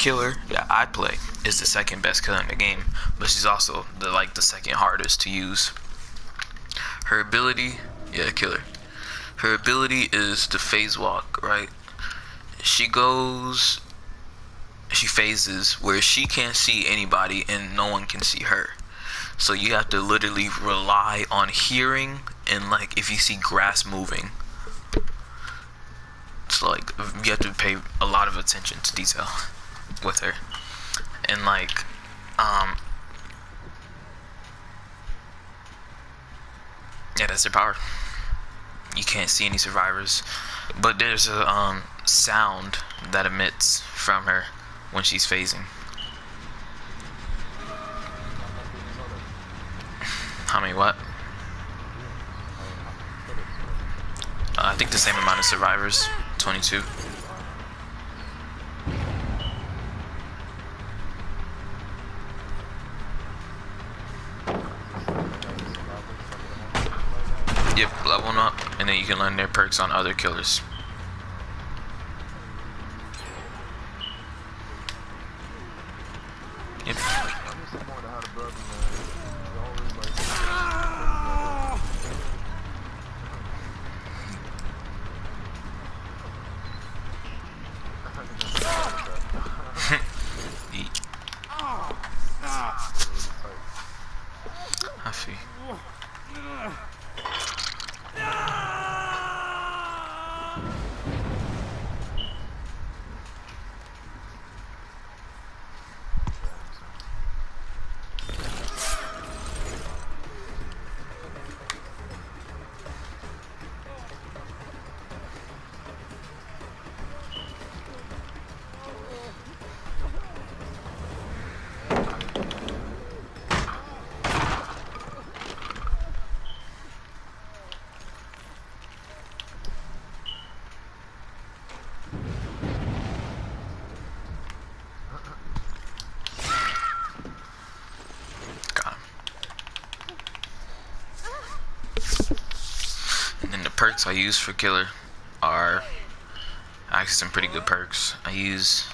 killer that I play is the second best killer in the game, but she's also the second hardest to use. Her ability, yeah, killer. Her ability is the phase walk, right? She phases where she can't see anybody and no one can see her. So you have to literally rely on hearing and like if you see grass moving. So like you have to pay a lot of attention to detail with her. And like yeah, that's her power. You can't see any survivors, but there's a sound that emits from her when she's phasing. How many what? I think the same amount of survivors, 22. Yep, level them up, and then you can learn their perks on other killers. Yep. I see. And then the perks I use for killer are actually some pretty good perks. I use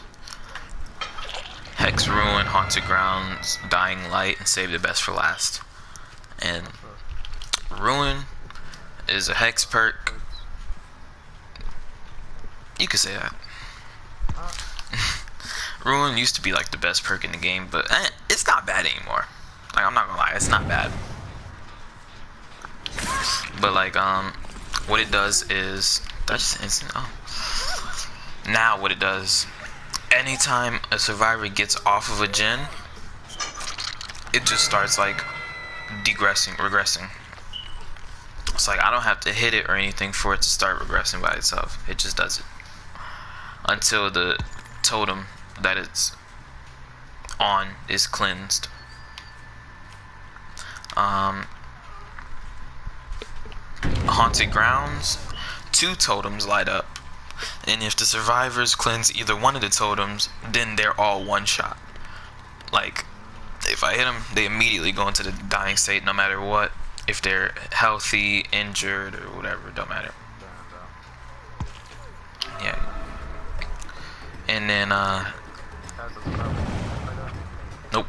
Hex, Ruin, Haunted Grounds, Dying Light, and Save the Best for last. And Ruin is a Hex perk. You could say that. Ruin used to be like the best perk in the game, but it's not bad anymore. Like, I'm not gonna lie, it's not bad. But like what it does is now what it does, anytime a survivor gets off of a gen, it just starts like regressing. It's like I don't have to hit it or anything for it to start regressing by itself. It just does it until the totem that it's on is cleansed. Haunted Grounds, 2 totems light up, and if the survivors cleanse either one of the totems, then they're all one shot. Like if I hit them, they immediately go into the dying state no matter what. If they're healthy, injured, or whatever, it don't matter. Yeah. And then nope.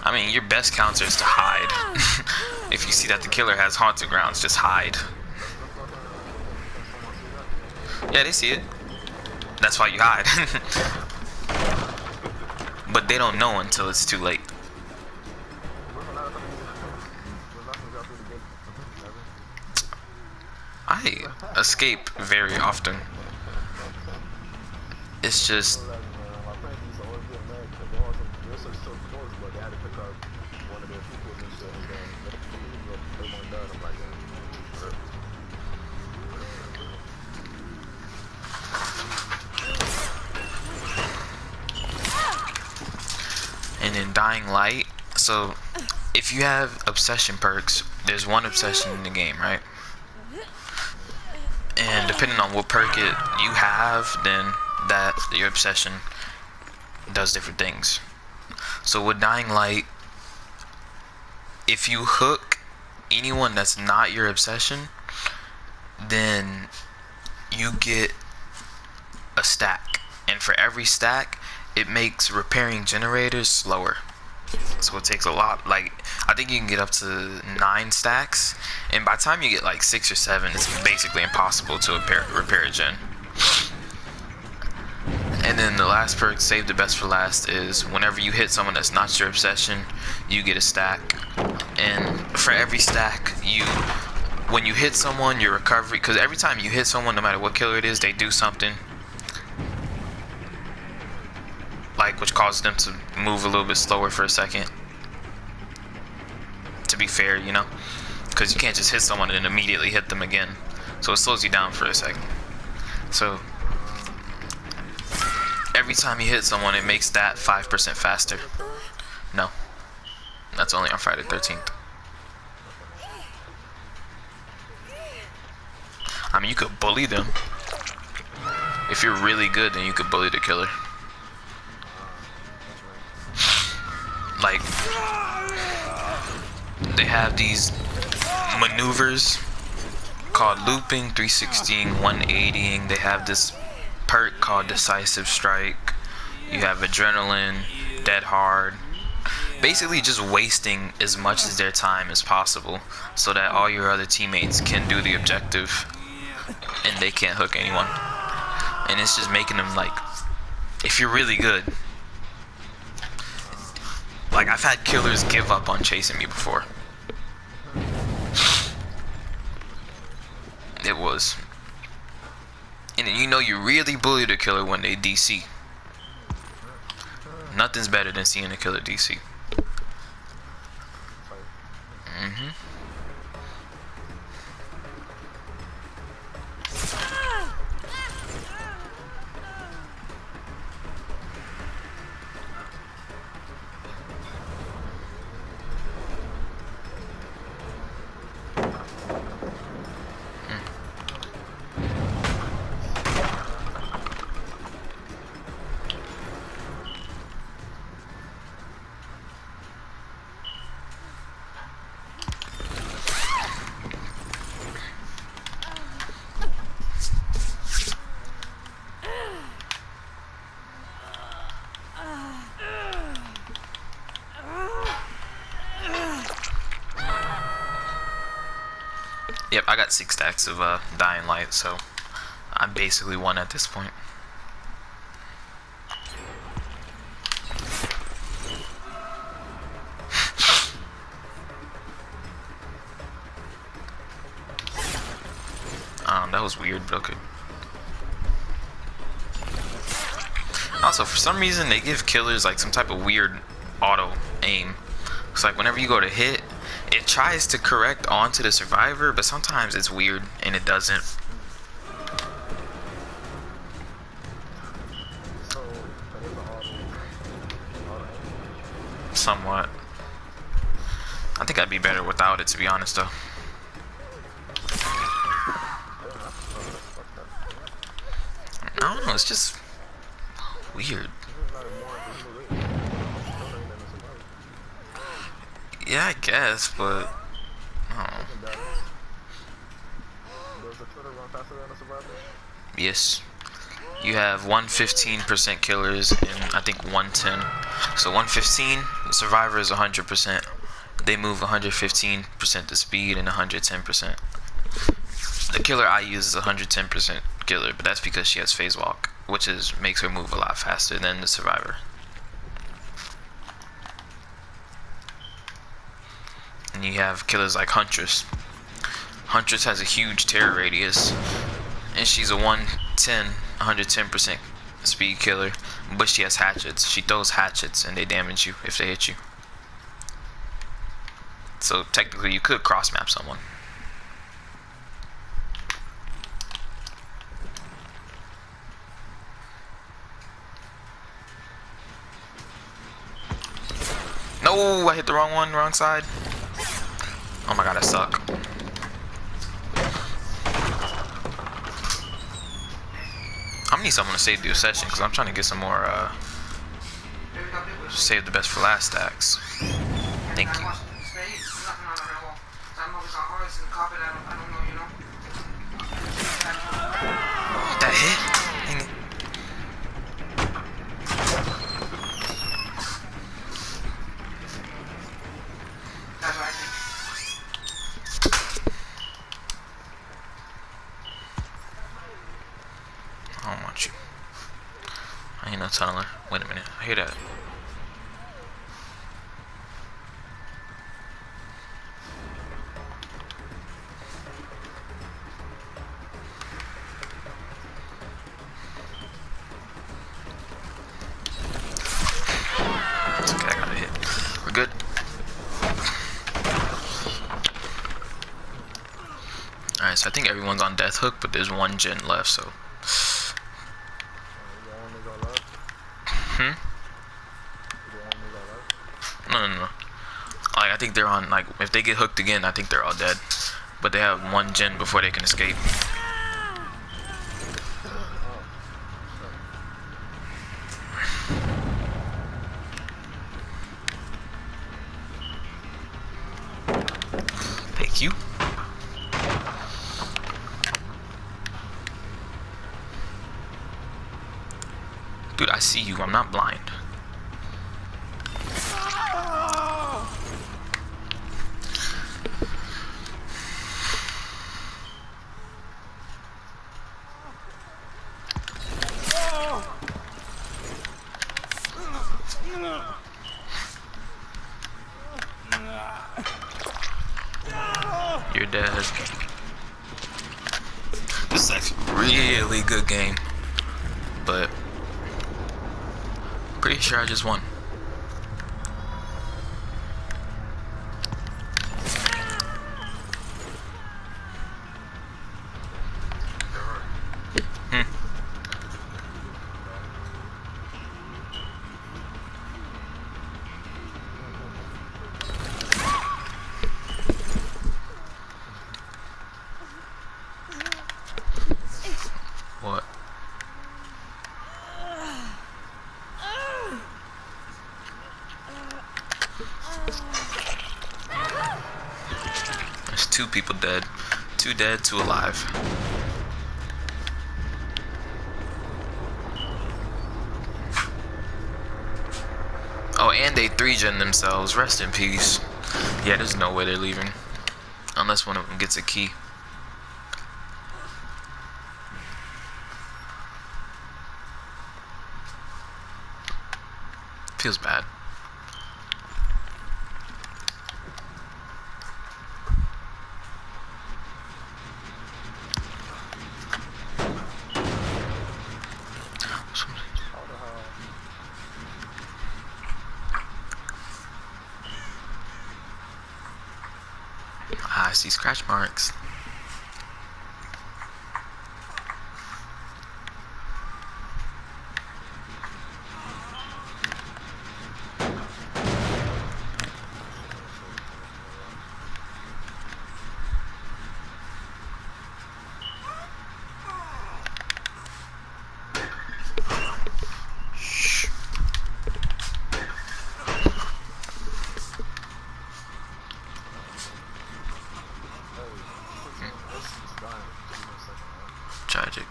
I mean, your best counter is to hide. If you see that the killer has Haunted Grounds, just hide. Yeah, they see it. That's why you hide. But they don't know until it's too late. I escape very often. It's just and then Dying Light. So if you have obsession perks, there's one obsession in the game, right? And depending on what perk you have, then that your obsession does different things. So with Dying Light, if you hook anyone that's not your obsession, then you get a stack, and for every stack, it makes repairing generators slower. So it takes a lot. Like, I think you can get up to 9 stacks, and by the time you get like 6 or 7, it's basically impossible to repair a gen. And then the last perk, save the best for last, is whenever you hit someone that's not your obsession, you get a stack. And for every stack, when you hit someone, your recovery, because every time you hit someone, no matter what killer it is, they do something, like, which causes them to move a little bit slower for a second. To be fair, you know, because you can't just hit someone and then immediately hit them again. So it slows you down for a second. So every time you hit someone, it makes that 5% faster. No, that's only on Friday 13th. I mean, you could bully them. If you're really good, then you could bully the killer. Like, they have these maneuvers called looping, 360ing, 180ing. They have this perk called decisive strike. You have adrenaline, dead hard. Basically just wasting as much of their time as possible so that all your other teammates can do the objective and they can't hook anyone. And it's just making them, like, if you're really good, like, I've had killers give up on chasing me before. It was. And you know you really bullied a killer when they DC. Nothing's better than seeing a killer DC. Yep, I got 6 stacks of Dying Light, so I'm basically won at this point. That was weird, but okay. Also, for some reason, they give killers like some type of weird auto aim. It's like whenever you go to hit, it tries to correct onto the survivor, but sometimes it's weird and it doesn't. Somewhat. I think I'd be better without it, to be honest, though. I don't know, it's just weird. Yeah, I guess, but I don't know. Yes. You have 115% killers and I think 110. So 115, the survivor is 100%. They move 115% to speed and 110%. The killer I use is 110% killer, but that's because she has phase walk, which makes her move a lot faster than the survivor. And you have killers like Huntress. Huntress has a huge terror radius, and she's a 110% speed killer, but she has hatchets. She throws hatchets and they damage you if they hit you. So technically you could cross map someone. No, I hit the wrong one, wrong side. Oh my god, I suck. I'm gonna need someone to save the session because I'm trying to get some more save the best for last stacks. Thank you. That hit? Dang it. want you. I ain't no tunneler. Wait a minute. I hear that. It's okay, I got a hit. We're good. Alright, so I think everyone's on death hook, but there's one gen left, so. No. Like, I think they're on, like, if they get hooked again, I think they're all dead. But they have one gen before they can escape. Thank you. Dude, I see you. I'm not blind. You're dead. This is actually a really good game, but pretty sure I just won. What? There's 2 people dead. 2 dead, 2 alive. Oh, and they 3-gen themselves. Rest in peace. Yeah, there's no way they're leaving. Unless one of them gets a key. Feels bad. Ah, I see scratch marks. Tragic.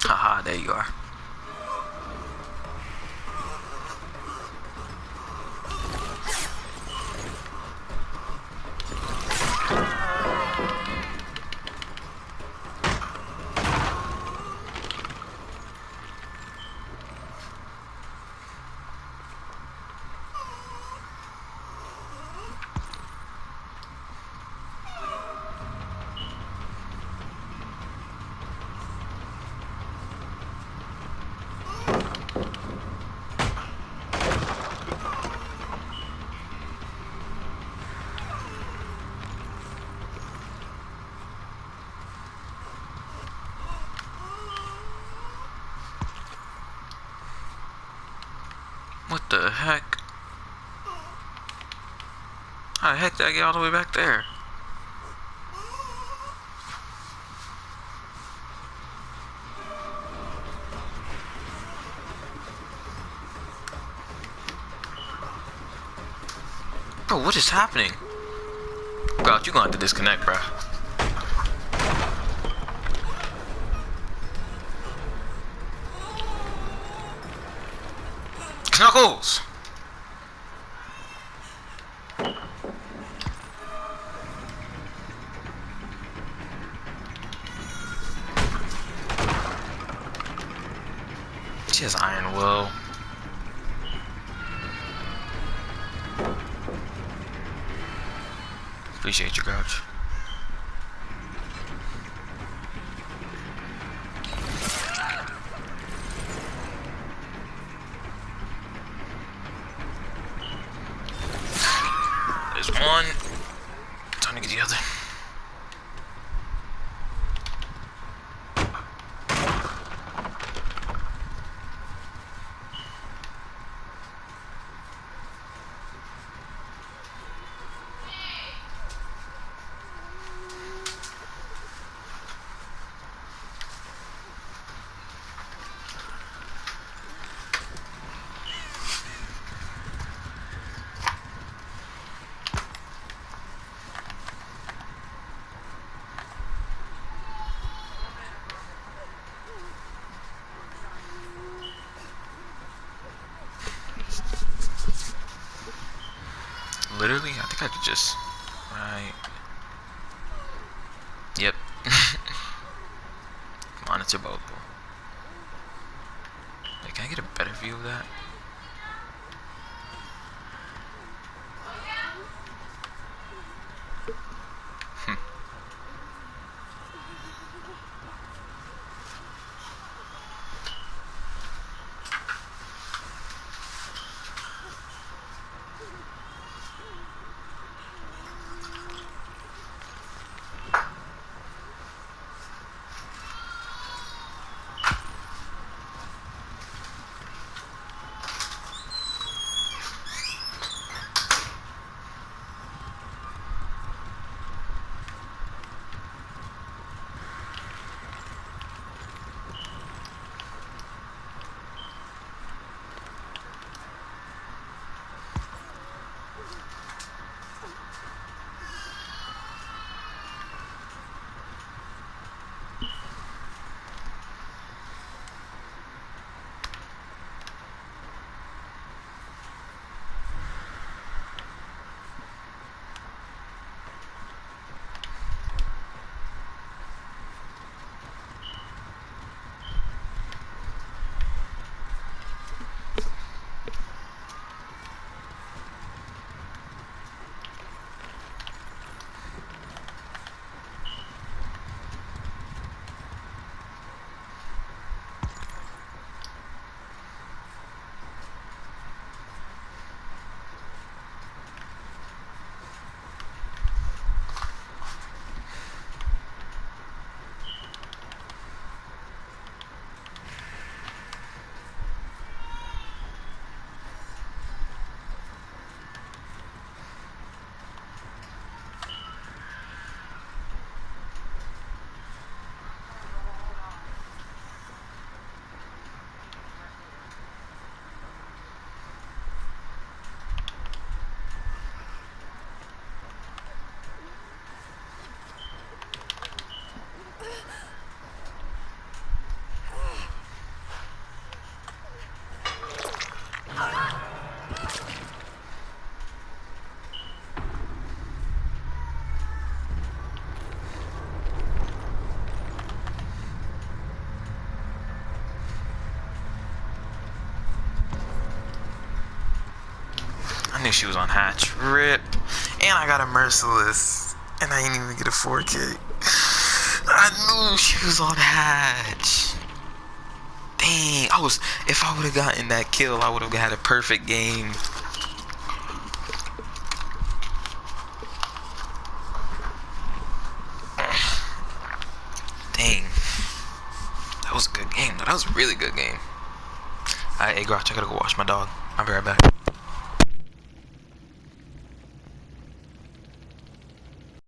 Haha, there you are. What the heck? How the heck did I get all the way back there? Bro, what is happening? God, you're gonna have to disconnect, bro. Knuckles! She has Iron Will. Appreciate you, Grouch. There's one. Time to get the other. Literally, I think I could just, right, yep, monitor bubble. Wait, can I get a better view of that? I knew she was on hatch. RIP. And I got a merciless. And I didn't even get a 4K. I knew she was on hatch. Dang. If I would have gotten that kill, I would have had a perfect game. Dang. That was a good game. That was a really good game. Alright, hey, Grouch, I gotta go wash my dog. I'll be right back.